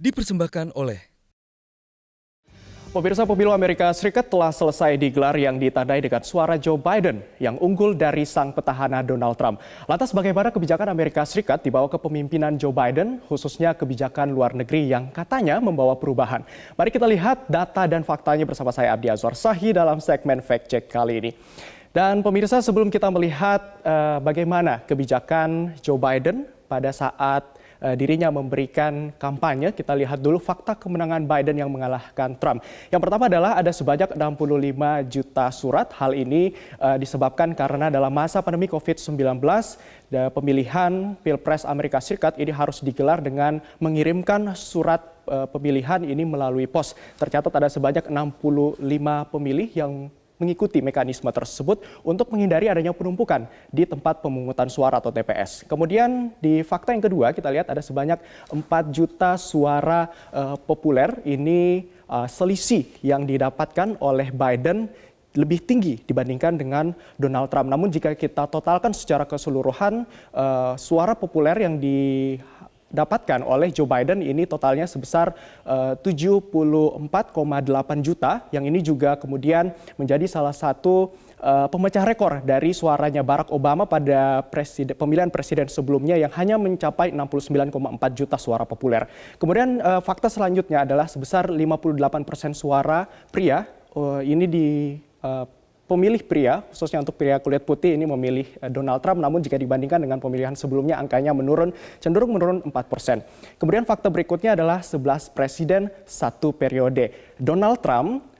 Dipersembahkan oleh Pemirsa, pemilu Amerika Serikat telah selesai digelar yang ditandai dengan suara Joe Biden yang unggul dari sang petahana Donald Trump. Lantas bagaimana kebijakan Amerika Serikat di bawah kepemimpinan Joe Biden, khususnya kebijakan luar negeri yang katanya membawa perubahan? Mari kita lihat data dan faktanya bersama saya Abdi Azwar Sahi dalam segmen Fact Check kali ini. Dan pemirsa, sebelum kita melihat bagaimana kebijakan Joe Biden pada saat dirinya memberikan kampanye, kita lihat dulu fakta kemenangan Biden yang mengalahkan Trump. Yang pertama adalah ada sebanyak 65 juta surat. Hal ini disebabkan karena dalam masa pandemi COVID-19, pemilihan Pilpres Amerika Serikat ini harus digelar dengan mengirimkan surat pemilihan ini melalui pos. Tercatat ada sebanyak 65 pemilih yang mengikuti mekanisme tersebut untuk menghindari adanya penumpukan di tempat pemungutan suara atau TPS. Kemudian di fakta yang kedua kita lihat ada sebanyak 4 juta suara populer. Ini selisih yang didapatkan oleh Biden lebih tinggi dibandingkan dengan Donald Trump. Namun jika kita totalkan secara keseluruhan, suara populer yang didapatkan oleh Joe Biden ini totalnya sebesar 74,8 juta, yang ini juga kemudian menjadi salah satu pemecah rekor dari suaranya Barack Obama pada pemilihan presiden sebelumnya yang hanya mencapai 69,4 juta suara populer. Kemudian fakta selanjutnya adalah sebesar 58% suara pria ini pemilih pria, khususnya untuk pria kulit putih ini memilih Donald Trump, namun jika dibandingkan dengan pemilihan sebelumnya angkanya cenderung menurun 4%. Kemudian fakta berikutnya adalah 11 presiden satu periode. Donald Trump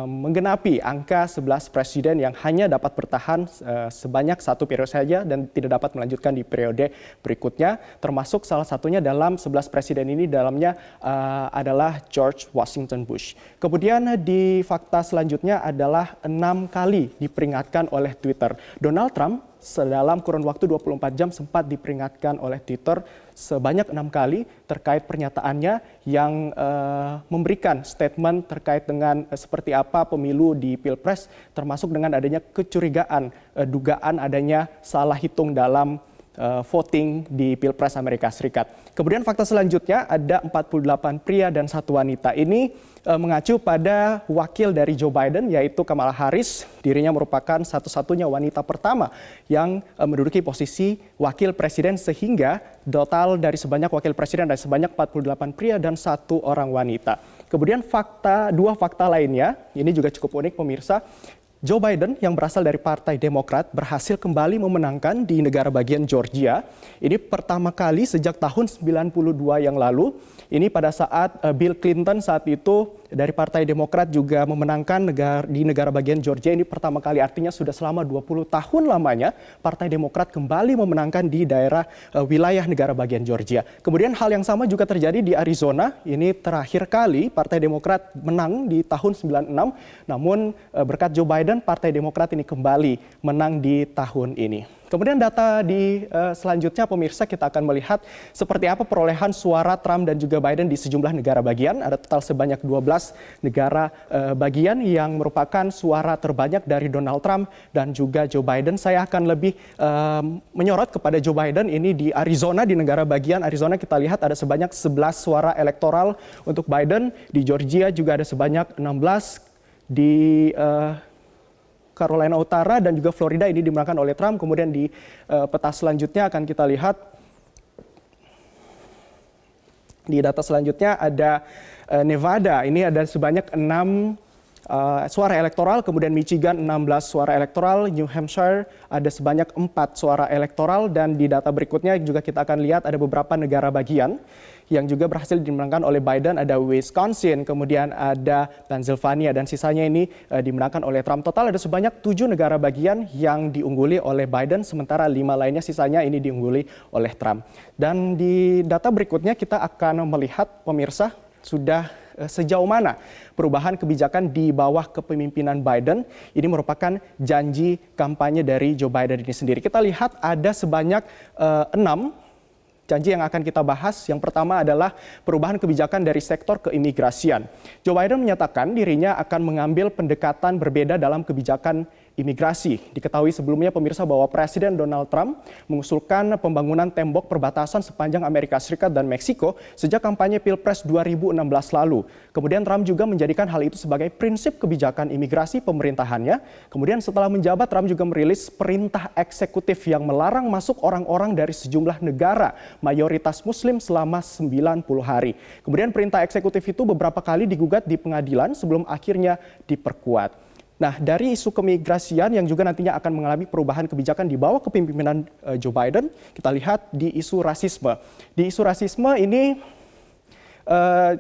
menggenapi angka 11 presiden yang hanya dapat bertahan sebanyak satu periode saja dan tidak dapat melanjutkan di periode berikutnya, termasuk salah satunya dalam 11 presiden ini dalamnya adalah George Washington Bush. Kemudian di fakta selanjutnya adalah 6 kali diperingatkan oleh Twitter. Donald Trump dalam kurun waktu 24 jam sempat diperingatkan oleh Twitter sebanyak 6 kali terkait pernyataannya yang memberikan statement terkait dengan seperti apa pemilu di Pilpres, termasuk dengan adanya kecurigaan dugaan adanya salah hitung dalam voting di Pilpres Amerika Serikat. Kemudian fakta selanjutnya ada 48 pria dan 1 wanita. Ini mengacu pada wakil dari Joe Biden yaitu Kamala Harris. Dirinya merupakan satu-satunya wanita pertama yang menduduki posisi wakil presiden, sehingga total dari sebanyak wakil presiden ada sebanyak 48 pria dan 1 orang wanita. Kemudian dua fakta lainnya ini juga cukup unik pemirsa. Joe Biden yang berasal dari Partai Demokrat berhasil kembali memenangkan di negara bagian Georgia. Ini pertama kali sejak tahun 92 yang lalu. Ini pada saat Bill Clinton saat itu dari Partai Demokrat juga memenangkan di negara bagian Georgia. Ini pertama kali, artinya sudah selama 20 tahun lamanya Partai Demokrat kembali memenangkan di daerah wilayah negara bagian Georgia. Kemudian hal yang sama juga terjadi di Arizona. Ini terakhir kali Partai Demokrat menang di tahun 96. Namun berkat Joe Biden, Partai Demokrat ini kembali menang di tahun ini. Kemudian data selanjutnya pemirsa, kita akan melihat seperti apa perolehan suara Trump dan juga Biden di sejumlah negara bagian. Ada total sebanyak 12 negara bagian yang merupakan suara terbanyak dari Donald Trump dan juga Joe Biden. Saya akan lebih menyorot kepada Joe Biden ini di Arizona, di negara bagian Arizona kita lihat ada sebanyak 11 suara elektoral untuk Biden. Di Georgia juga ada sebanyak 16, di Carolina Utara dan juga Florida ini dimenangkan oleh Trump. Kemudian di peta selanjutnya akan kita lihat di data selanjutnya ada Nevada. Ini ada sebanyak 6 suara elektoral, kemudian Michigan 16 suara elektoral, New Hampshire ada sebanyak 4 suara elektoral, dan di data berikutnya juga kita akan lihat ada beberapa negara bagian yang juga berhasil dimenangkan oleh Biden. Ada Wisconsin, kemudian ada Pennsylvania, dan sisanya ini dimenangkan oleh Trump. Total ada sebanyak 7 negara bagian yang diungguli oleh Biden, sementara 5 lainnya sisanya ini diungguli oleh Trump. Dan di data berikutnya kita akan melihat pemirsa sudah sejauh mana perubahan kebijakan di bawah kepemimpinan Biden. Ini merupakan janji kampanye dari Joe Biden ini sendiri. Kita lihat ada sebanyak 6 janji yang akan kita bahas. Yang pertama adalah perubahan kebijakan dari sektor keimigrasian. Joe Biden menyatakan dirinya akan mengambil pendekatan berbeda dalam kebijakan imigrasi. Diketahui sebelumnya pemirsa bahwa Presiden Donald Trump mengusulkan pembangunan tembok perbatasan sepanjang Amerika Serikat dan Meksiko sejak kampanye Pilpres 2016 lalu. Kemudian Trump juga menjadikan hal itu sebagai prinsip kebijakan imigrasi pemerintahannya. Kemudian setelah menjabat, Trump juga merilis perintah eksekutif yang melarang masuk orang-orang dari sejumlah negara mayoritas Muslim selama 90 hari. Kemudian perintah eksekutif itu beberapa kali digugat di pengadilan sebelum akhirnya diperkuat. Nah, dari isu keimigrasian yang juga nantinya akan mengalami perubahan kebijakan di bawah kepemimpinan Joe Biden, kita lihat di isu rasisme. Di isu rasisme ini,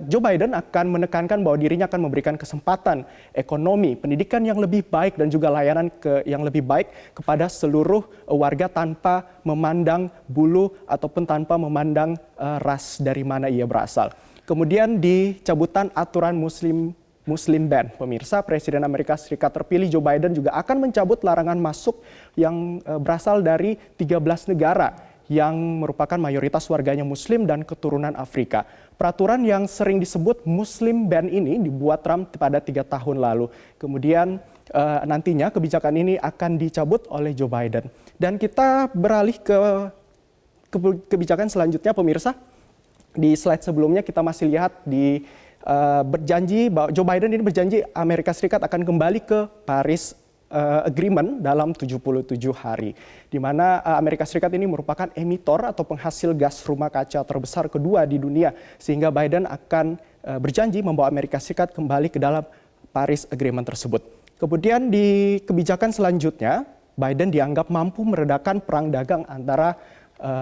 Joe Biden akan menekankan bahwa dirinya akan memberikan kesempatan ekonomi, pendidikan yang lebih baik dan juga layanan yang lebih baik kepada seluruh warga tanpa memandang bulu ataupun tanpa memandang ras dari mana ia berasal. Kemudian di cabutan aturan Muslim ban, pemirsa, Presiden Amerika Serikat terpilih Joe Biden juga akan mencabut larangan masuk yang berasal dari 13 negara yang merupakan mayoritas warganya Muslim dan keturunan Afrika. Peraturan yang sering disebut Muslim ban ini dibuat Trump pada 3 tahun lalu. Kemudian nantinya kebijakan ini akan dicabut oleh Joe Biden. Dan kita beralih ke kebijakan selanjutnya, pemirsa. Di slide sebelumnya kita masih lihat berjanji bahwa Joe Biden ini berjanji Amerika Serikat akan kembali ke Paris Agreement dalam 77 hari, di mana Amerika Serikat ini merupakan emitor atau penghasil gas rumah kaca terbesar kedua di dunia, sehingga Biden akan berjanji membawa Amerika Serikat kembali ke dalam Paris Agreement tersebut. Kemudian di kebijakan selanjutnya, Biden dianggap mampu meredakan perang dagang antara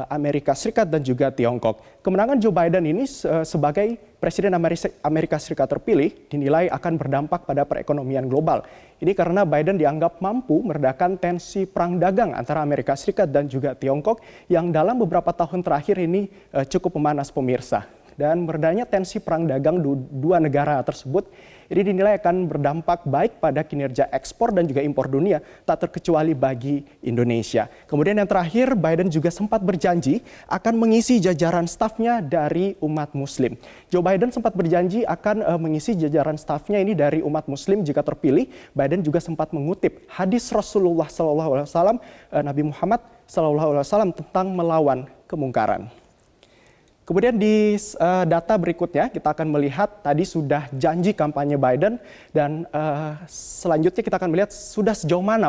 Amerika Serikat dan juga Tiongkok. Kemenangan Joe Biden ini sebagai Presiden Amerika Serikat terpilih dinilai akan berdampak pada perekonomian global. Ini karena Biden dianggap mampu meredakan tensi perang dagang antara Amerika Serikat dan juga Tiongkok yang dalam beberapa tahun terakhir ini cukup memanas, pemirsa. Dan meredanya tensi perang dagang dua negara tersebut ini dinilai akan berdampak baik pada kinerja ekspor dan juga impor dunia, tak terkecuali bagi Indonesia. Kemudian yang terakhir, Biden juga sempat berjanji akan mengisi jajaran stafnya dari umat Muslim. Joe Biden sempat berjanji akan mengisi jajaran stafnya ini dari umat Muslim jika terpilih. Biden juga sempat mengutip hadis Rasulullah SAW, Nabi Muhammad SAW tentang melawan kemungkaran. Kemudian di data berikutnya kita akan melihat tadi sudah janji kampanye Biden dan selanjutnya kita akan melihat sudah sejauh mana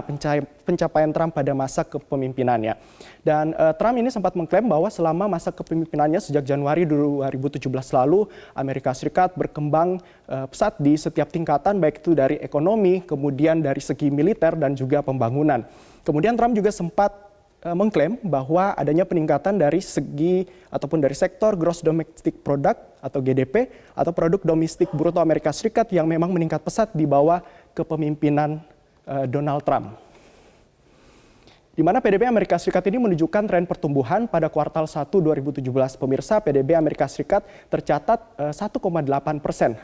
pencapaian Trump pada masa kepemimpinannya. Dan Trump ini sempat mengklaim bahwa selama masa kepemimpinannya sejak Januari 2017 lalu, Amerika Serikat berkembang pesat di setiap tingkatan, baik itu dari ekonomi, kemudian dari segi militer dan juga pembangunan. Kemudian Trump juga sempat mengklaim bahwa adanya peningkatan dari segi ataupun dari sektor gross domestic product atau GDP atau produk domestik bruto Amerika Serikat yang memang meningkat pesat di bawah kepemimpinan Donald Trump. Di mana PDB Amerika Serikat ini menunjukkan tren pertumbuhan pada kuartal 1 2017. Pemirsa, PDB Amerika Serikat tercatat 1,8%.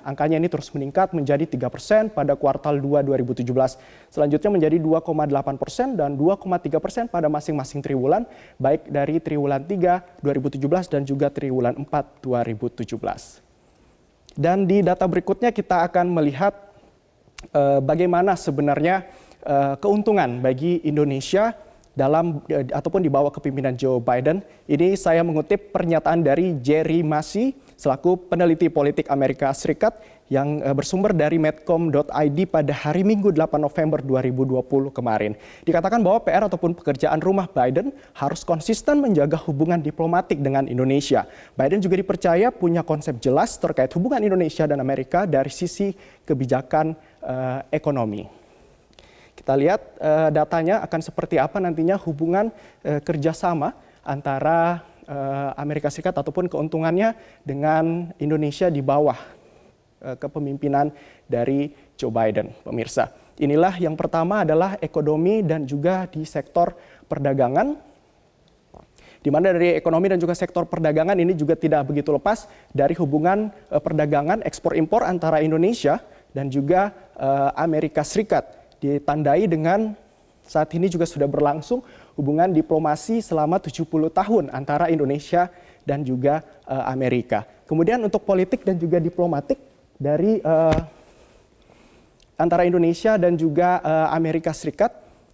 Angkanya ini terus meningkat menjadi 3% pada kuartal 2 2017. Selanjutnya menjadi 2,8% dan 2,3% pada masing-masing triwulan, baik dari triwulan 3 2017 dan juga triwulan 4 2017. Dan di data berikutnya kita akan melihat bagaimana sebenarnya keuntungan bagi Indonesia dalam ataupun di bawah kepemimpinan Joe Biden. Ini saya mengutip pernyataan dari Jerry Massey selaku peneliti politik Amerika Serikat yang bersumber dari medcom.id pada hari Minggu 8 November 2020 kemarin. Dikatakan bahwa PR ataupun pekerjaan rumah Biden harus konsisten menjaga hubungan diplomatik dengan Indonesia. Biden juga dipercaya punya konsep jelas terkait hubungan Indonesia dan Amerika dari sisi kebijakan ekonomi. Kita lihat datanya akan seperti apa nantinya hubungan kerjasama antara Amerika Serikat ataupun keuntungannya dengan Indonesia di bawah kepemimpinan dari Joe Biden, pemirsa. Inilah yang pertama adalah ekonomi dan juga di sektor perdagangan, di mana dari ekonomi dan juga sektor perdagangan ini juga tidak begitu lepas dari hubungan perdagangan ekspor-impor antara Indonesia dan juga Amerika Serikat. Ditandai dengan saat ini juga sudah berlangsung hubungan diplomasi selama 70 tahun antara Indonesia dan juga Amerika. Kemudian untuk politik dan juga diplomatik dari antara Indonesia dan juga Amerika Serikat,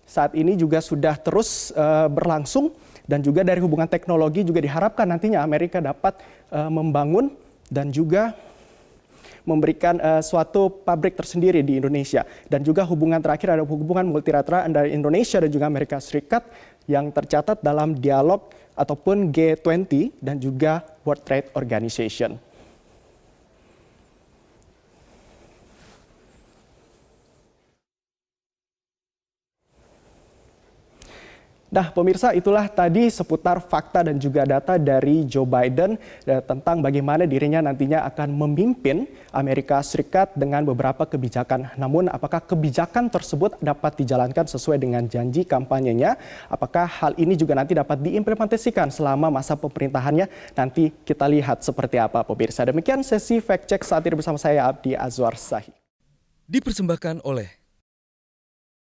saat ini juga sudah terus berlangsung, dan juga dari hubungan teknologi juga diharapkan nantinya Amerika dapat membangun dan juga memberikan suatu pabrik tersendiri di Indonesia. Dan juga hubungan terakhir ada hubungan multilateral antara Indonesia dan juga Amerika Serikat yang tercatat dalam dialog ataupun G20 dan juga World Trade Organization. Nah, pemirsa, itulah tadi seputar fakta dan juga data dari Joe Biden tentang bagaimana dirinya nantinya akan memimpin Amerika Serikat dengan beberapa kebijakan. Namun, apakah kebijakan tersebut dapat dijalankan sesuai dengan janji kampanyenya? Apakah hal ini juga nanti dapat diimplementasikan selama masa pemerintahannya? Nanti kita lihat seperti apa, pemirsa. Demikian sesi Fact Check saat ini bersama saya, Abdi Azwar Sahih. Dipersembahkan oleh